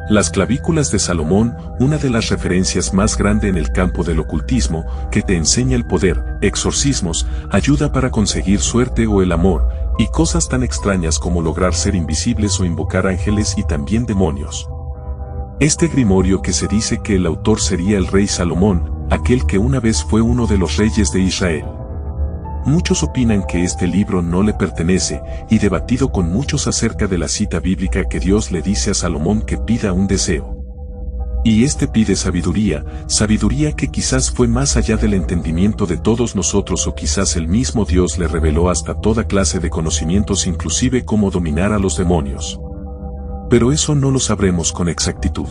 Las clavículas de Salomón, una de las referencias más grandes en el campo del ocultismo, que te enseña el poder, exorcismos, ayuda para conseguir suerte o el amor, y cosas tan extrañas como lograr ser invisibles o invocar ángeles y también demonios. Este grimorio que se dice que el autor sería el rey Salomón, aquel que una vez fue uno de los reyes de Israel. Muchos opinan que este libro no le pertenece, y debatido con muchos acerca de la cita bíblica que Dios le dice a Salomón que pida un deseo. Y este pide sabiduría que quizás fue más allá del entendimiento de todos nosotros o quizás el mismo Dios le reveló hasta toda clase de conocimientos inclusive cómo dominar a los demonios. Pero eso no lo sabremos con exactitud.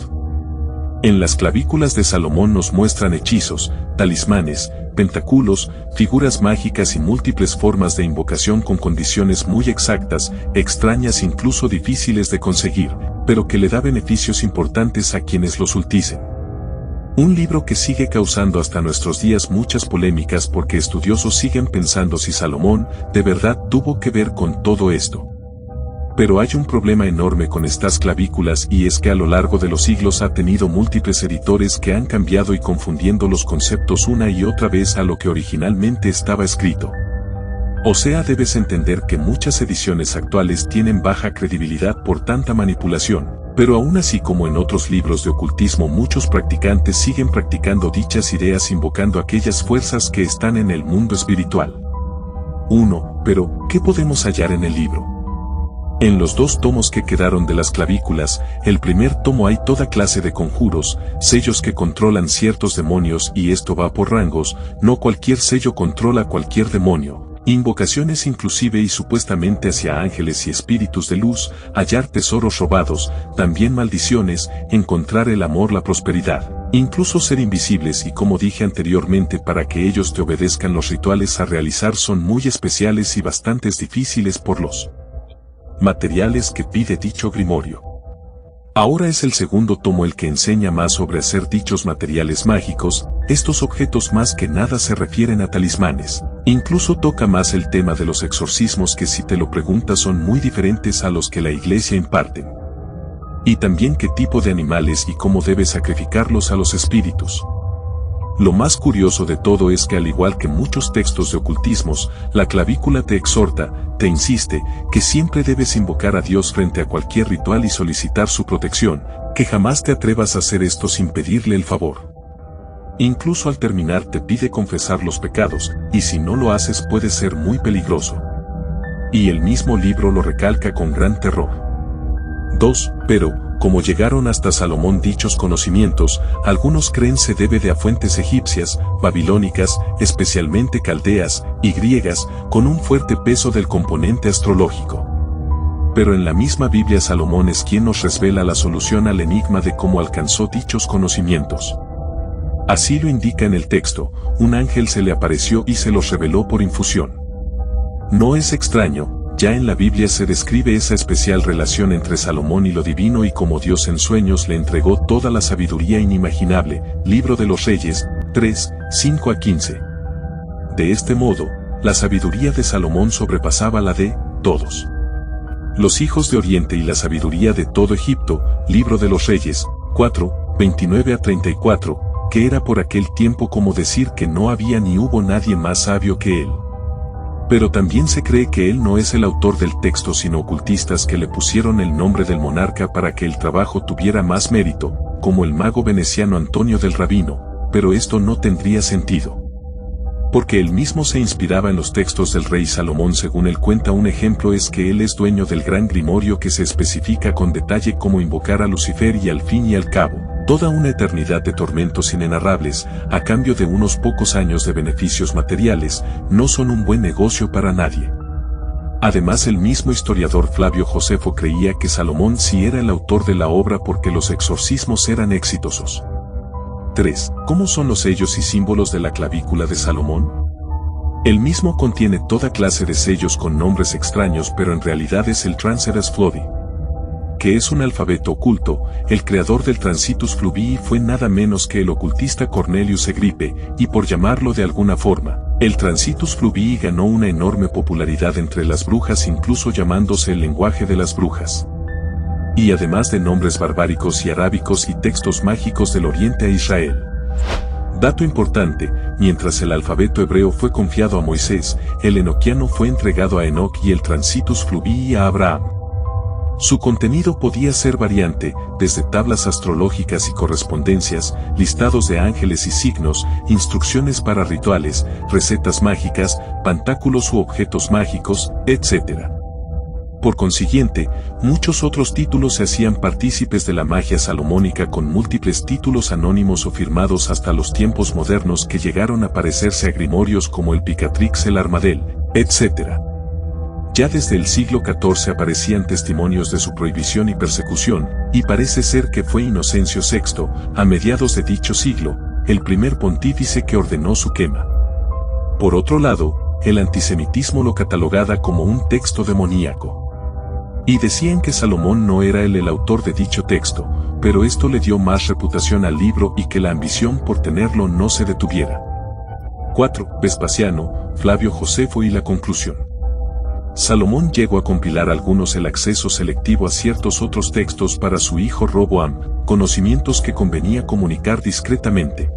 En las clavículas de Salomón nos muestran hechizos, talismanes, pentáculos, figuras mágicas y múltiples formas de invocación con condiciones muy exactas, extrañas e incluso difíciles de conseguir, pero que le da beneficios importantes a quienes los utilicen. Un libro que sigue causando hasta nuestros días muchas polémicas porque estudiosos siguen pensando si Salomón de verdad tuvo que ver con todo esto. Pero hay un problema enorme con estas clavículas y es que a lo largo de los siglos ha tenido múltiples editores que han cambiado y confundiendo los conceptos una y otra vez a lo que originalmente estaba escrito. O sea, debes entender que muchas ediciones actuales tienen baja credibilidad por tanta manipulación, pero aún así como en otros libros de ocultismo muchos practicantes siguen practicando dichas ideas invocando aquellas fuerzas que están en el mundo espiritual. 1. Pero, ¿qué podemos hallar en el libro? En los 2 tomos que quedaron de las clavículas, el primer tomo hay toda clase de conjuros, sellos que controlan ciertos demonios y esto va por rangos, no cualquier sello controla cualquier demonio, invocaciones inclusive y supuestamente hacia ángeles y espíritus de luz, hallar tesoros robados, también maldiciones, encontrar el amor, la prosperidad, incluso ser invisibles y como dije anteriormente para que ellos te obedezcan los rituales a realizar son muy especiales y bastante difíciles por los materiales que pide dicho grimorio. Ahora es el segundo tomo el que enseña más sobre hacer dichos materiales mágicos, estos objetos más que nada se refieren a talismanes, incluso toca más el tema de los exorcismos que si te lo preguntas son muy diferentes a los que la iglesia imparte. Y también qué tipo de animales y cómo debes sacrificarlos a los espíritus. Lo más curioso de todo es que al igual que muchos textos de ocultismos, la clavícula te exhorta, te insiste, que siempre debes invocar a Dios frente a cualquier ritual y solicitar su protección, que jamás te atrevas a hacer esto sin pedirle el favor. Incluso al terminar te pide confesar los pecados, y si no lo haces puede ser muy peligroso. Y el mismo libro lo recalca con gran terror. 2. Pero, como llegaron hasta Salomón dichos conocimientos, algunos creen se debe a fuentes egipcias, babilónicas, especialmente caldeas, y griegas, con un fuerte peso del componente astrológico. Pero en la misma Biblia Salomón es quien nos revela la solución al enigma de cómo alcanzó dichos conocimientos. Así lo indica en el texto, un ángel se le apareció y se los reveló por infusión. No es extraño. Ya en la Biblia se describe esa especial relación entre Salomón y lo divino y como Dios en sueños le entregó toda la sabiduría inimaginable, Libro de los Reyes, 3, 5-15. De este modo, la sabiduría de Salomón sobrepasaba la de todos los hijos de Oriente y la sabiduría de todo Egipto, Libro de los Reyes, 4, 29-34, que era por aquel tiempo como decir que no había ni hubo nadie más sabio que él. Pero también se cree que él no es el autor del texto sino ocultistas que le pusieron el nombre del monarca para que el trabajo tuviera más mérito, como el mago veneciano Antonio del Rabino, pero esto no tendría sentido. Porque él mismo se inspiraba en los textos del rey Salomón según él cuenta un ejemplo es que él es dueño del gran grimorio que se especifica con detalle cómo invocar a Lucifer y al fin y al cabo, toda una eternidad de tormentos inenarrables, a cambio de unos pocos años de beneficios materiales, no son un buen negocio para nadie. Además el mismo historiador Flavio Josefo creía que Salomón sí era el autor de la obra porque los exorcismos eran exitosos. 3. ¿Cómo son los sellos y símbolos de la clavícula de Salomón? El mismo contiene toda clase de sellos con nombres extraños pero en realidad es el Transitus Fluvii, que es un alfabeto oculto. El creador del Transitus Fluvii fue nada menos que el ocultista Cornelius Egripe, y por llamarlo de alguna forma, el Transitus Fluvii ganó una enorme popularidad entre las brujas incluso llamándose el lenguaje de las brujas. y además de nombres barbáricos y arábicos y textos mágicos del Oriente a Israel. Dato importante, mientras el alfabeto hebreo fue confiado a Moisés, el enoquiano fue entregado a Enoc y el Transitus Fluvii a Abraham. Su contenido podía ser variante, desde tablas astrológicas y correspondencias, listados de ángeles y signos, instrucciones para rituales, recetas mágicas, pantáculos u objetos mágicos, etc. Por consiguiente, muchos otros títulos se hacían partícipes de la magia salomónica con múltiples títulos anónimos o firmados hasta los tiempos modernos que llegaron a parecerse a grimorios como el Picatrix, el Armadel, etc. Ya desde el siglo XIV aparecían testimonios de su prohibición y persecución, y parece ser que fue Inocencio VI, a mediados de dicho siglo, el primer pontífice que ordenó su quema. Por otro lado, el antisemitismo lo catalogaba como un texto demoníaco. Y decían que Salomón no era el autor de dicho texto, pero esto le dio más reputación al libro y que la ambición por tenerlo no se detuviera. 4. Vespasiano, Flavio Josefo y la conclusión. Salomón llegó a compilar algunos el acceso selectivo a ciertos otros textos para su hijo Roboam, conocimientos que convenía comunicar discretamente.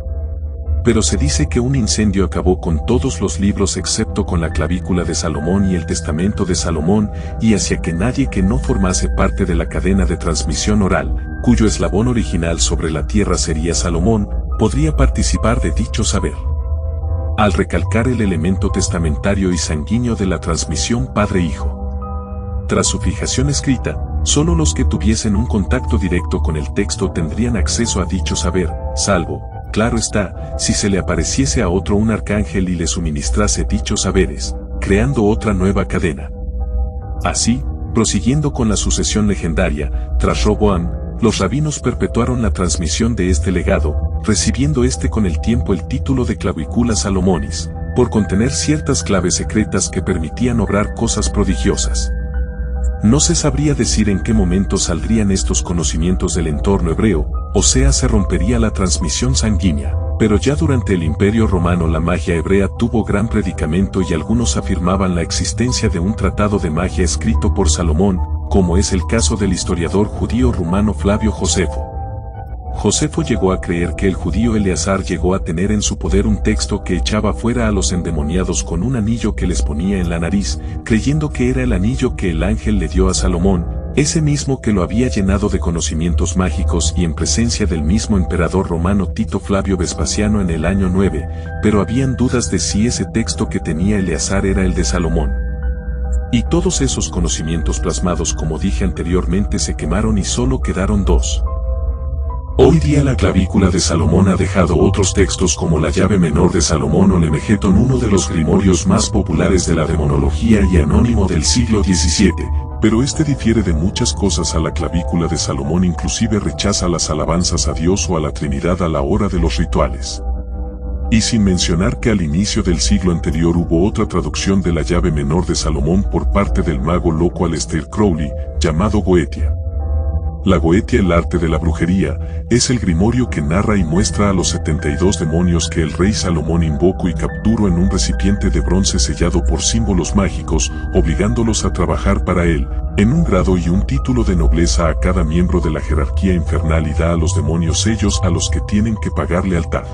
Pero se dice que un incendio acabó con todos los libros excepto con la clavícula de Salomón y el testamento de Salomón, y hacía que nadie que no formase parte de la cadena de transmisión oral, cuyo eslabón original sobre la tierra sería Salomón, podría participar de dicho saber. Al recalcar el elemento testamentario y sanguíneo de la transmisión padre-hijo. Tras su fijación escrita, solo los que tuviesen un contacto directo con el texto tendrían acceso a dicho saber, salvo, claro está, si se le apareciese a otro un arcángel y le suministrase dichos saberes, creando otra nueva cadena. Así, prosiguiendo con la sucesión legendaria, tras Roboam, los rabinos perpetuaron la transmisión de este legado, recibiendo con el tiempo el título de Clavicula Salomonis, por contener ciertas claves secretas que permitían obrar cosas prodigiosas. No se sabría decir en qué momento saldrían estos conocimientos del entorno hebreo, o sea, se rompería la transmisión sanguínea, pero ya durante el Imperio Romano la magia hebrea tuvo gran predicamento y algunos afirmaban la existencia de un tratado de magia escrito por Salomón, como es el caso del historiador judío rumano Flavio Josefo. Josefo llegó a creer que el judío Eleazar llegó a tener en su poder un texto que echaba fuera a los endemoniados con un anillo que les ponía en la nariz, creyendo que era el anillo que el ángel le dio a Salomón, ese mismo que lo había llenado de conocimientos mágicos y en presencia del mismo emperador romano Tito Flavio Vespasiano en el año 9, pero habían dudas de si ese texto que tenía Eleazar era el de Salomón. Y todos esos conocimientos plasmados, como dije anteriormente, se quemaron y solo quedaron dos. Hoy día la clavícula de Salomón ha dejado otros textos como la llave menor de Salomón o Lemegeton, uno de los grimorios más populares de la demonología y anónimo del siglo XVII, pero este difiere de muchas cosas a la clavícula de Salomón, inclusive rechaza las alabanzas a Dios o a la Trinidad a la hora de los rituales. Y sin mencionar que al inicio del siglo anterior hubo otra traducción de la llave menor de Salomón por parte del mago loco Aleister Crowley, llamado Goetia. La Goetia, el arte de la brujería, es el grimorio que narra y muestra a los 72 demonios que el rey Salomón invocó y capturó en un recipiente de bronce sellado por símbolos mágicos, obligándolos a trabajar para él, en un grado y un título de nobleza a cada miembro de la jerarquía infernal, y da a los demonios sellos a los que tienen que pagar lealtad.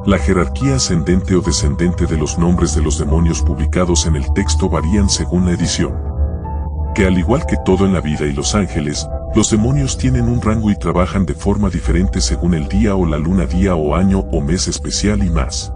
La jerarquía ascendente o descendente de los nombres de los demonios publicados en el texto varían según la edición. Que al igual que todo en la vida y los ángeles, los demonios tienen un rango y trabajan de forma diferente según el día o la luna, día o año o mes especial y más.